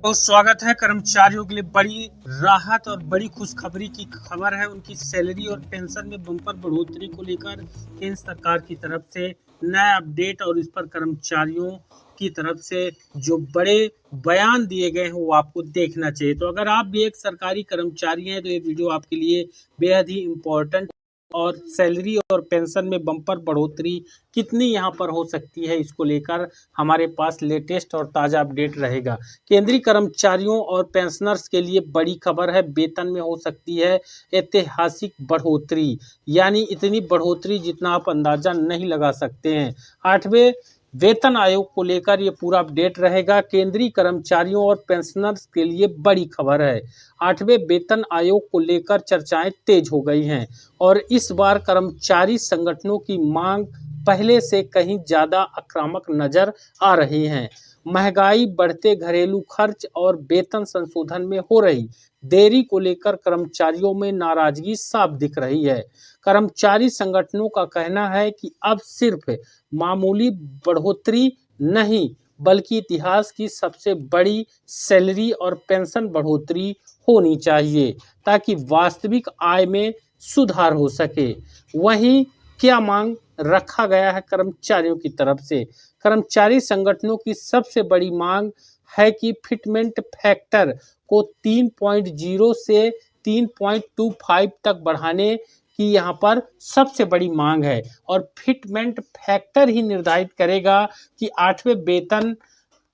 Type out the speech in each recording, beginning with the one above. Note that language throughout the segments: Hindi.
तो स्वागत है। कर्मचारियों के लिए बड़ी राहत और बड़ी खुशखबरी की खबर है। उनकी सैलरी और पेंशन में बम्पर बढ़ोतरी को लेकर केंद्र सरकार की तरफ से नया अपडेट और इस पर कर्मचारियों की तरफ से जो बड़े बयान दिए गए हैं वो आपको देखना चाहिए। तो अगर आप भी एक सरकारी कर्मचारी हैं तो ये वीडियो आपके लिए बेहद ही इम्पोर्टेंट और सैलरी और पेंशन में बम्पर बढ़ोतरी कितनी यहाँ पर हो सकती है, इसको लेकर हमारे पास लेटेस्ट और ताज़ा अपडेट रहेगा। केंद्रीय कर्मचारियों और पेंशनर्स के लिए बड़ी खबर है। वेतन में हो सकती है ऐतिहासिक बढ़ोतरी, यानी इतनी बढ़ोतरी जितना आप अंदाजा नहीं लगा सकते हैं। 8वें वेतन आयोग को लेकर ये पूरा अपडेट रहेगा। केंद्रीय कर्मचारियों और पेंशनर्स के लिए बड़ी खबर है। 8वें वेतन आयोग को लेकर चर्चाएं तेज हो गई हैं और इस बार कर्मचारी संगठनों की मांग पहले से कहीं ज्यादा आक्रामक नजर आ रही हैं। महंगाई, बढ़ते घरेलू खर्च और वेतन संशोधन में हो रही देरी को लेकर कर्मचारियों में नाराजगी साफ दिख रही है। कर्मचारी संगठनों का कहना है कि अब सिर्फ मामूली बढ़ोतरी नहीं बल्कि इतिहास की सबसे बड़ी सैलरी और पेंशन बढ़ोतरी होनी चाहिए ताकि वास्तविक आय में सुधार हो सके। वहीं क्या मांग रखा गया है कर्मचारियों की तरफ से? कर्मचारी संगठनों की सबसे बड़ी मांग है कि फिटमेंट फैक्टर को 3.0 से 3.25 तक बढ़ाने की यहाँ पर सबसे बड़ी मांग है और फिटमेंट फैक्टर ही निर्धारित करेगा कि 8वें वेतन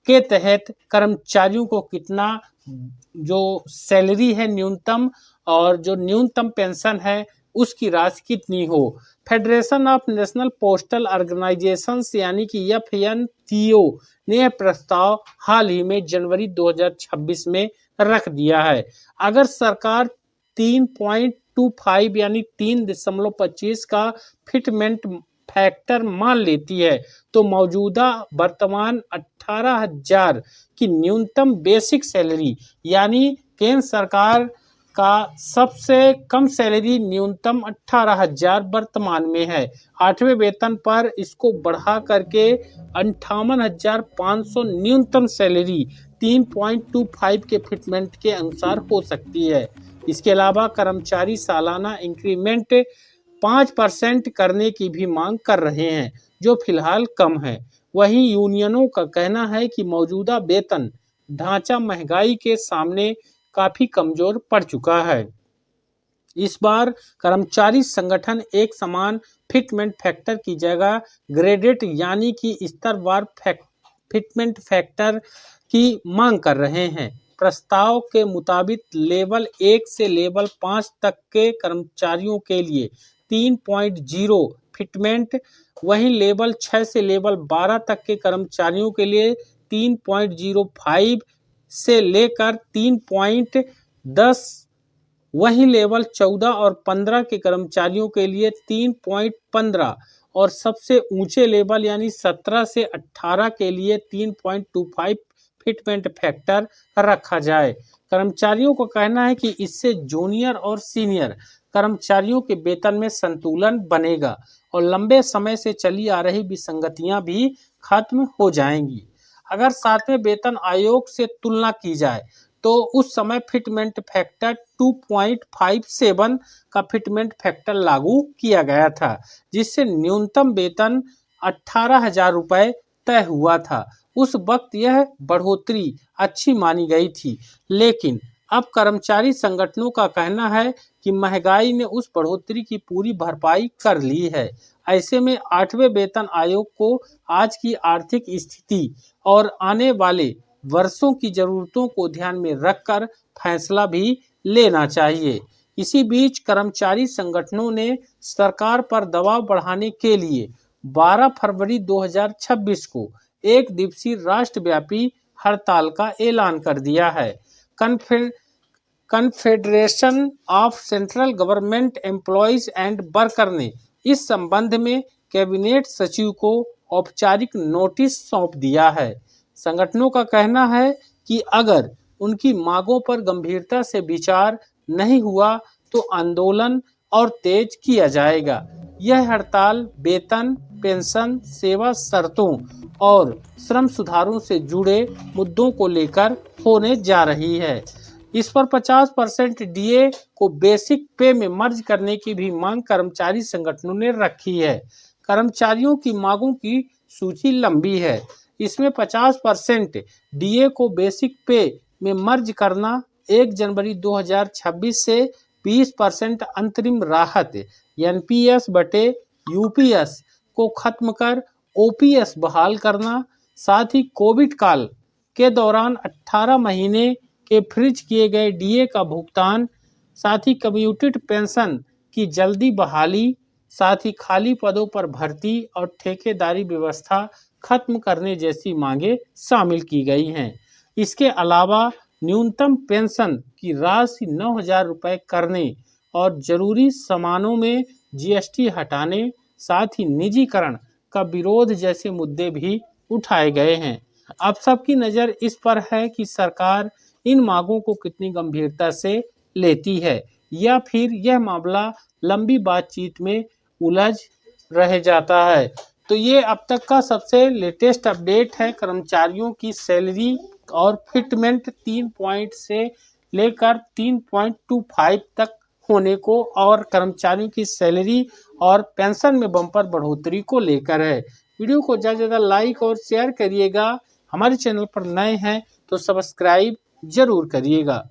के तहत कर्मचारियों को कितना जो सैलरी है न्यूनतम और जो न्यूनतम पेंशन है उसकी राशि कितनी हो। Federation of national postal organisations यानी कि FNPO ने यह प्रस्ताव हाल ही में जनवरी 2026 में रख दिया है। अगर सरकार 3.25 यानी 3.25 का फिटमेंट फैक्टर मान लेती है तो मौजूदा वर्तमान 18,000 की न्यूनतम बेसिक सैलरी यानी केंद्र सरकार का सबसे कम सैलरी न्यूनतम 18,000 वर्तमान में है। 8वें वेतन पर इसको बढ़ा करके 58,500 न्यूनतम सैलरी 3.25 के फिटमेंट के अनुसार हो सकती है। इसके अलावा कर्मचारी सालाना इंक्रीमेंट 5% करने की भी मांग कर रहे हैं जो फिलहाल कम है। वहीं यूनियनों का कहना है कि मौजूदा वेतन ढांचा महंगाई के सामने काफी कमजोर पड़ चुका है। इस बार कर्मचारी संगठन एक समान फिटमेंट फैक्टर की जगह ग्रेडेड यानी कि स्तरवार फिटमेंट फैक्टर की मांग कर रहे हैं। प्रस्ताव के मुताबिक लेवल 1 से लेवल 5 तक के कर्मचारियों के लिए 3.0 फिटमेंट, वहीं लेवल 6 से लेवल 12 तक के कर्मचारियों के लिए 3.05 से लेकर 3.10, वहीं लेवल 14 और 15 के कर्मचारियों के लिए 3.15 और सबसे ऊंचे लेवल यानी 17 से 18 के लिए 3.25 फिटमेंट फैक्टर रखा जाए। कर्मचारियों का कहना है कि इससे जूनियर और सीनियर कर्मचारियों के वेतन में संतुलन बनेगा और लंबे समय से चली आ रही विसंगतियां भी खत्म हो जाएंगी। अगर 7वें वेतन आयोग से तुलना की जाए तो उस समय फिटमेंट फैक्टर 2.57 का फिटमेंट फैक्टर लागू किया गया था जिससे न्यूनतम वेतन 18,000 रुपये तय हुआ था। उस वक्त यह बढ़ोतरी अच्छी मानी गई थी, लेकिन अब कर्मचारी संगठनों का कहना है कि महंगाई ने उस बढ़ोतरी की पूरी भरपाई कर ली है। ऐसे में 8वें वेतन आयोग को आज की आर्थिक स्थिति और आने वाले वर्षों की जरूरतों को ध्यान में रखकर फैसला भी लेना चाहिए। इसी बीच कर्मचारी संगठनों ने सरकार पर दबाव बढ़ाने के लिए 12 फरवरी 2026 को एक दिवसीय राष्ट्रव्यापी हड़ताल का ऐलान कर दिया है। Confederation of central government employees and worker ने इस संबंध में कैबिनेट सचिव को औपचारिक नोटिस सौंप दिया है। संगठनों का कहना है कि अगर उनकी मांगों पर गंभीरता से विचार नहीं हुआ तो आंदोलन और तेज किया जाएगा। यह हड़ताल वेतन, पेंशन, सेवा शर्तों और श्रम सुधारों से जुड़े मुद्दों को लेकर होने जा रही है। इस पर 50% डीए को बेसिक पे में मर्ज करने की भी मांग कर्मचारी संगठनों ने रखी है। कर्मचारियों की मांगों की सूची लंबी है। इसमें 50% डीए को बेसिक पे में मर्ज करना, 1 जनवरी 2026 से 20% अंतरिम राहत एनपीएस बटे यूपीएस को खत्म कर ओपीएस बहाल करना, साथ ही कोविड काल के दौरान 18 महीने के फ्रीज किए गए डीए का भुगतान, साथ ही कम्यूटेड पेंशन की जल्दी बहाली, साथ ही खाली पदों पर भर्ती और ठेकेदारी व्यवस्था खत्म करने जैसी मांगे शामिल की गई हैं। इसके अलावा न्यूनतम पेंशन की राशि 9,000 रुपये करने और जरूरी सामानों में जीएसटी हटाने, साथ ही निजीकरण का विरोध जैसे मुद्दे भी उठाए गए हैं। अब सबकी नज़र इस पर है कि सरकार इन मांगों को कितनी गंभीरता से लेती है या फिर यह मामला लंबी बातचीत में उलझ रह जाता है। तो ये अब तक का सबसे लेटेस्ट अपडेट है। कर्मचारियों की सैलरी और फिटमेंट 3 पॉइंट से लेकर 3.25 तक होने को और कर्मचारियों की सैलरी और पेंशन में बम्पर बढ़ोतरी को लेकर है। वीडियो को ज़्यादा से ज़्यादा लाइक और शेयर करिएगा। हमारे चैनल पर नए हैं तो सब्सक्राइब जरूर करिएगा।